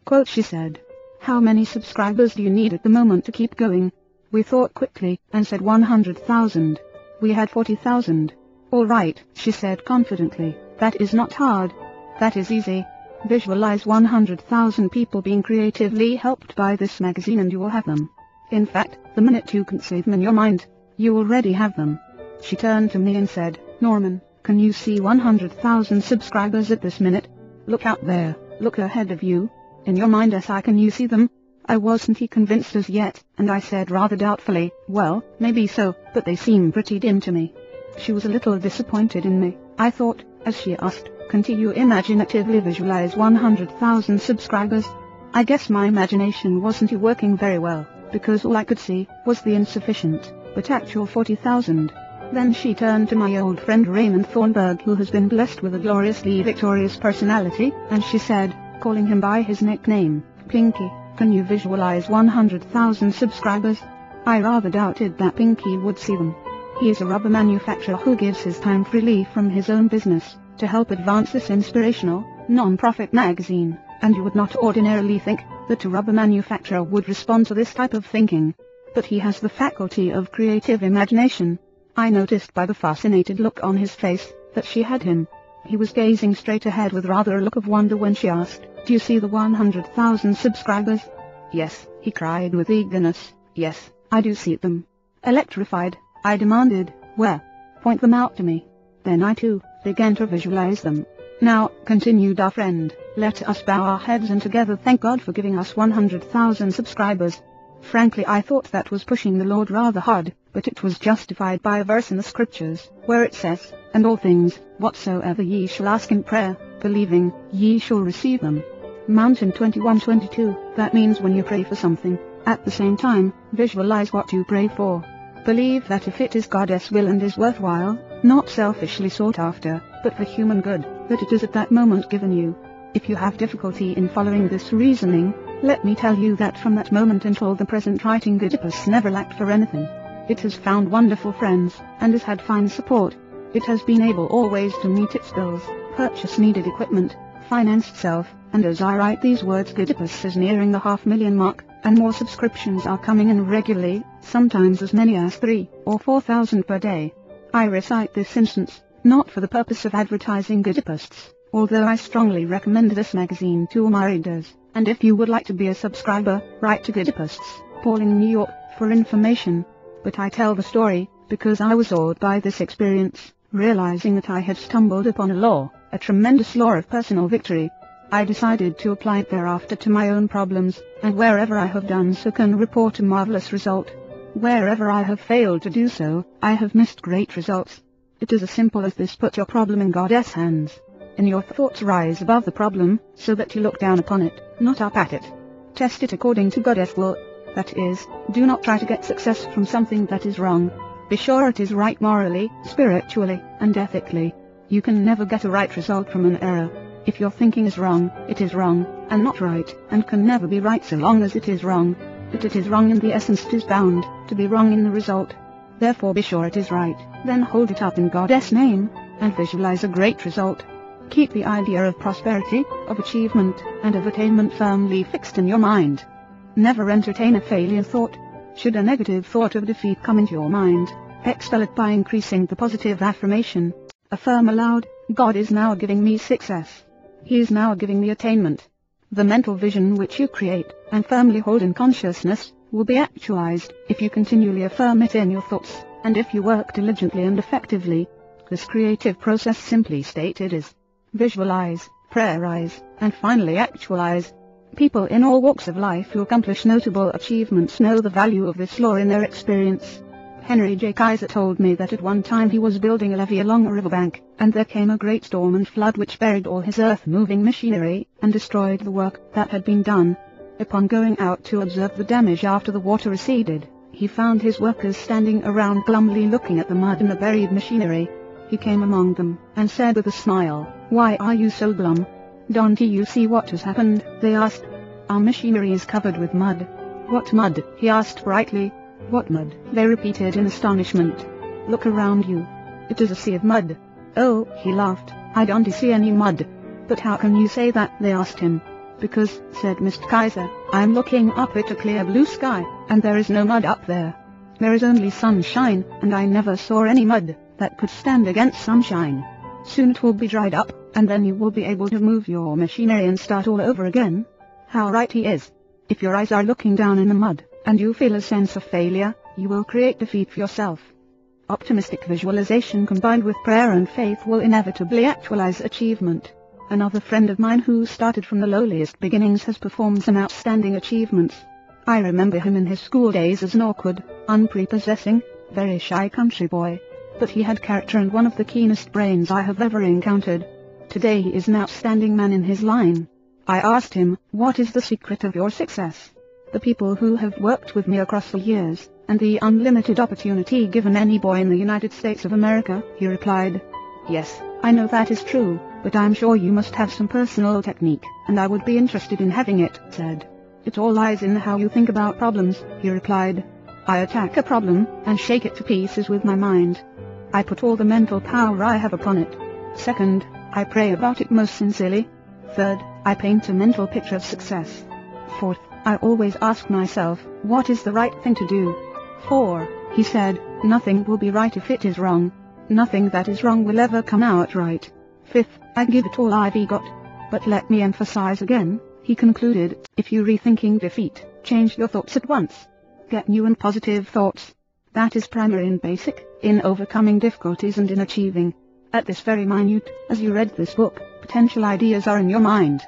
Quote, she said. How many subscribers do you need at the moment to keep going? We thought quickly, and said 100,000. We had 40,000. All right, she said confidently, that is not hard. That is easy. Visualize 100,000 people being creatively helped by this magazine and you will have them. In fact, the minute you conceive them in your mind, you already have them. She turned to me and said, Norman, can you see 100,000 subscribers at this minute? Look out there, look ahead of you. In your mind, yes, can you see them? I wasn't convinced as yet, and I said rather doubtfully, well, maybe so, but they seem pretty dim to me. She was a little disappointed in me, I thought, as she asked, can't you imaginatively visualize 100,000 subscribers? I guess my imagination wasn't working very well, because all I could see was the insufficient, but actual 40,000. Then she turned to my old friend Raymond Thornburg, who has been blessed with a gloriously victorious personality, and she said, calling him by his nickname, Pinky, can you visualize 100,000 subscribers? I rather doubted that Pinky would see them. He is a rubber manufacturer who gives his time freely from his own business, to help advance this inspirational, non-profit magazine, and you would not ordinarily think that a rubber manufacturer would respond to this type of thinking. But he has the faculty of creative imagination. I noticed by the fascinated look on his face, that she had him. He was gazing straight ahead with rather a look of wonder when she asked, do you see the 100,000 subscribers? Yes, he cried with eagerness, yes, I do see them. Electrified, I demanded, where? Point them out to me. Then I too began to visualize them. Now, continued our friend, let us bow our heads and together thank God for giving us 100,000 subscribers. Frankly, I thought that was pushing the Lord rather hard, but it was justified by a verse in the scriptures, where it says, and all things, whatsoever ye shall ask in prayer, believing, ye shall receive them. Mountain 21:22, that means when you pray for something, at the same time, visualize what you pray for. Believe that if it is God's will and is worthwhile, not selfishly sought after, but for human good, that it is at that moment given you. If you have difficulty in following this reasoning, let me tell you that from that moment until the present writing Oedipus never lacked for anything. It has found wonderful friends, and has had fine support. It has been able always to meet its bills, purchase needed equipment, finance itself, and as I write these words Oedipus is nearing the 500,000 mark, and more subscriptions are coming in regularly, sometimes as many as 3,000 or 4,000 per day. I recite this instance, not for the purpose of advertising Oedipus, although I strongly recommend this magazine to all my readers, and if you would like to be a subscriber, write to Oedipus, Pauling, New York, for information. But I tell the story, because I was awed by this experience, realizing that I had stumbled upon a law, a tremendous law of personal victory. I decided to apply it thereafter to my own problems, and wherever I have done so can report a marvelous result. Wherever I have failed to do so, I have missed great results. It is as simple as this: put your problem in God's hands. In your thoughts rise above the problem, so that you look down upon it, not up at it. Test it according to God's will. That is, do not try to get success from something that is wrong. Be sure it is right morally, spiritually, and ethically. You can never get a right result from an error. If your thinking is wrong, it is wrong, and not right, and can never be right so long as it is wrong. But it is wrong in the essence, it is bound to be wrong in the result. Therefore be sure it is right, then hold it up in God's name, and visualize a great result. Keep the idea of prosperity, of achievement, and of attainment firmly fixed in your mind. Never entertain a failure thought. Should a negative thought of defeat come into your mind, expel it by increasing the positive affirmation. Affirm aloud, God is now giving me success. He is now giving me attainment. The mental vision which you create, and firmly hold in consciousness, will be actualized, if you continually affirm it in your thoughts, and if you work diligently and effectively. This creative process, simply stated, is visualize, prayerize, and finally actualize. People in all walks of life who accomplish notable achievements know the value of this law in their experience. Henry J. Kaiser told me that at one time he was building a levee along a riverbank, and there came a great storm and flood which buried all his earth-moving machinery, and destroyed the work that had been done. Upon going out to observe the damage after the water receded, he found his workers standing around glumly looking at the mud and the buried machinery. He came among them, and said with a smile, "Why are you so glum? Don't you see what has happened?" They asked. "Our machinery is covered with mud." "What mud?" he asked brightly. "What mud?" they repeated in astonishment. "Look around you. It is a sea of mud." "Oh," he laughed, "I don't see any mud." "But how can you say that?" they asked him. Because, said Mr. Kaiser, I'm looking up at a clear blue sky, and there is no mud up there. There is only sunshine, and I never saw any mud that could stand against sunshine. Soon it will be dried up, and then you will be able to move your machinery and start all over again. How right he is. If your eyes are looking down in the mud, and you feel a sense of failure, you will create defeat for yourself. Optimistic visualization combined with prayer and faith will inevitably actualize achievement. Another friend of mine who started from the lowliest beginnings has performed some outstanding achievements. I remember him in his school days as an awkward, unprepossessing, very shy country boy. But he had character and one of the keenest brains I have ever encountered. Today he is an outstanding man in his line. I asked him, what is the secret of your success? The people who have worked with me across the years, and the unlimited opportunity given any boy in the United States of America, he replied. Yes, I know that is true, but I'm sure you must have some personal technique, and I would be interested in having it, said. It all lies in how you think about problems, he replied. I attack a problem, and shake it to pieces with my mind. I put all the mental power I have upon it. Second, I pray about it most sincerely. Third, I paint a mental picture of success. Fourth, I always ask myself, what is the right thing to do? 4, he said, nothing will be right if it is wrong. Nothing that is wrong will ever come out right. 5th, I give it all I've got. But let me emphasize again, he concluded, if you're rethinking defeat, change your thoughts at once. Get new and positive thoughts. That is primary and basic, in overcoming difficulties and in achieving. At this very minute, as you read this book, potential ideas are in your mind.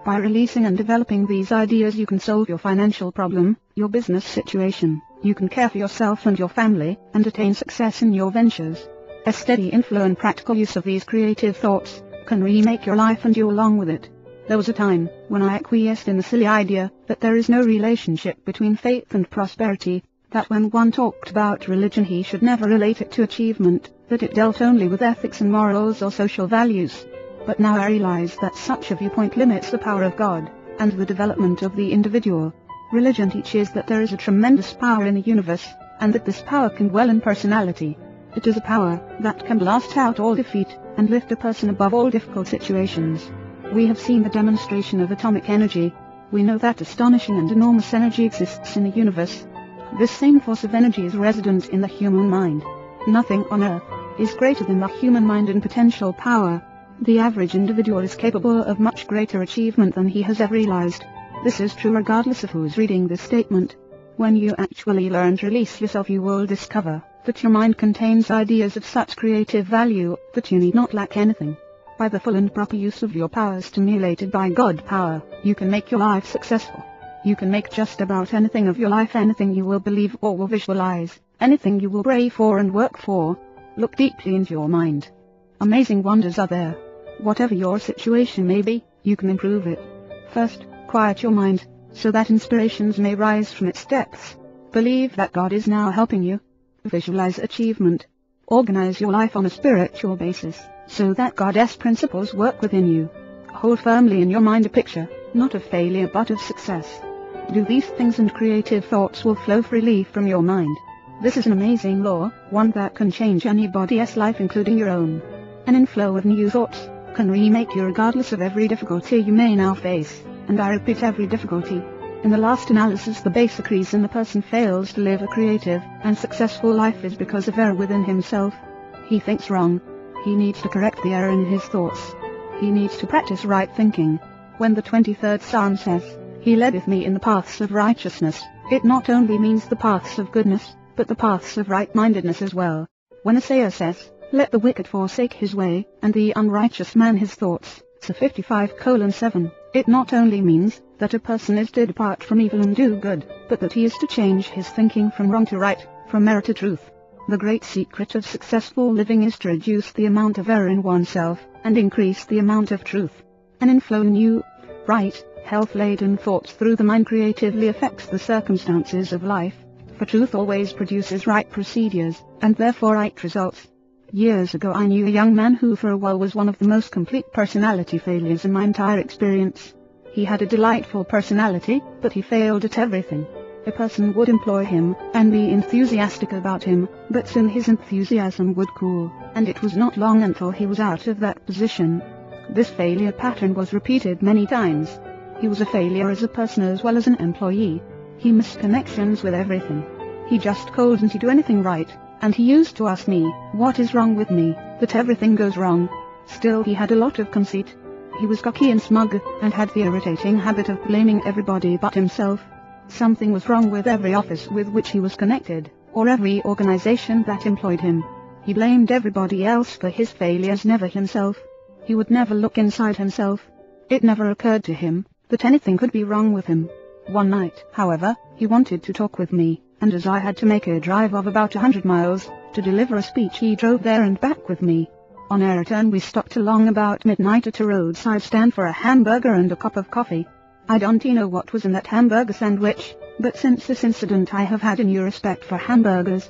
By releasing and developing these ideas you can solve your financial problem, your business situation, you can care for yourself and your family, and attain success in your ventures. A steady inflow and practical use of these creative thoughts can remake your life and you along with it. There was a time when I acquiesced in the silly idea that there is no relationship between faith and prosperity, that when one talked about religion he should never relate it to achievement, that it dealt only with ethics and morals or social values. But now I realize that such a viewpoint limits the power of God, and the development of the individual. Religion teaches that there is a tremendous power in the universe, and that this power can dwell in personality. It is a power that can blast out all defeat, and lift a person above all difficult situations. We have seen the demonstration of atomic energy. We know that astonishing and enormous energy exists in the universe. This same force of energy is resident in the human mind. Nothing on earth is greater than the human mind in potential power. The average individual is capable of much greater achievement than he has ever realized. This is true regardless of who is reading this statement. When you actually learn to release yourself, you will discover that your mind contains ideas of such creative value that you need not lack anything. By the full and proper use of your power stimulated by God power, you can make your life successful. You can make just about anything of your life, anything you will believe or will visualize, anything you will pray for and work for. Look deeply into your mind. Amazing wonders are there. Whatever your situation may be, you can improve it. First, quiet your mind, so that inspirations may rise from its depths. Believe that God is now helping you. Visualize achievement. Organize your life on a spiritual basis, so that God's principles work within you. Hold firmly in your mind a picture, not of failure but of success. Do these things and creative thoughts will flow freely from your mind. This is an amazing law, one that can change anybody's life including your own. An inflow of new thoughts can remake you regardless of every difficulty you may now face, and I repeat, every difficulty. In the last analysis, the basic reason the person fails to live a creative and successful life is because of error within himself. He thinks wrong. He needs to correct the error in his thoughts. He needs to practice right thinking. When the 23rd Psalm says, "He leadeth me in the paths of righteousness," it not only means the paths of goodness, but the paths of right-mindedness as well. When Isaiah says, "Let the wicked forsake his way, and the unrighteous man his thoughts," so 55:7, it not only means that a person is to depart from evil and do good, but that he is to change his thinking from wrong to right, from error to truth. The great secret of successful living is to reduce the amount of error in oneself, and increase the amount of truth. An inflow in new, bright, health-laden thoughts through the mind creatively affects the circumstances of life, for truth always produces right procedures, and therefore right results. Years ago I knew a young man who for a while was one of the most complete personality failures in my entire experience. He had a delightful personality, but he failed at everything. A person would employ him, and be enthusiastic about him, but soon his enthusiasm would cool, and it was not long until he was out of that position. This failure pattern was repeated many times. He was a failure as a person as well as an employee. He missed connections with everything. He just couldn't do anything right, and he used to ask me, what is wrong with me, that everything goes wrong. Still, he had a lot of conceit. He was cocky and smug, and had the irritating habit of blaming everybody but himself. Something was wrong with every office with which he was connected, or every organization that employed him. He blamed everybody else for his failures, never himself. He would never look inside himself. It never occurred to him that anything could be wrong with him. One night, however, he wanted to talk with me, and as I had to make a drive of about 100 miles to deliver a speech, he drove there and back with me. On our return we stopped along about midnight at a roadside stand for a hamburger and a cup of coffee. I don't know what was in that hamburger sandwich, but since this incident I have had a new respect for hamburgers.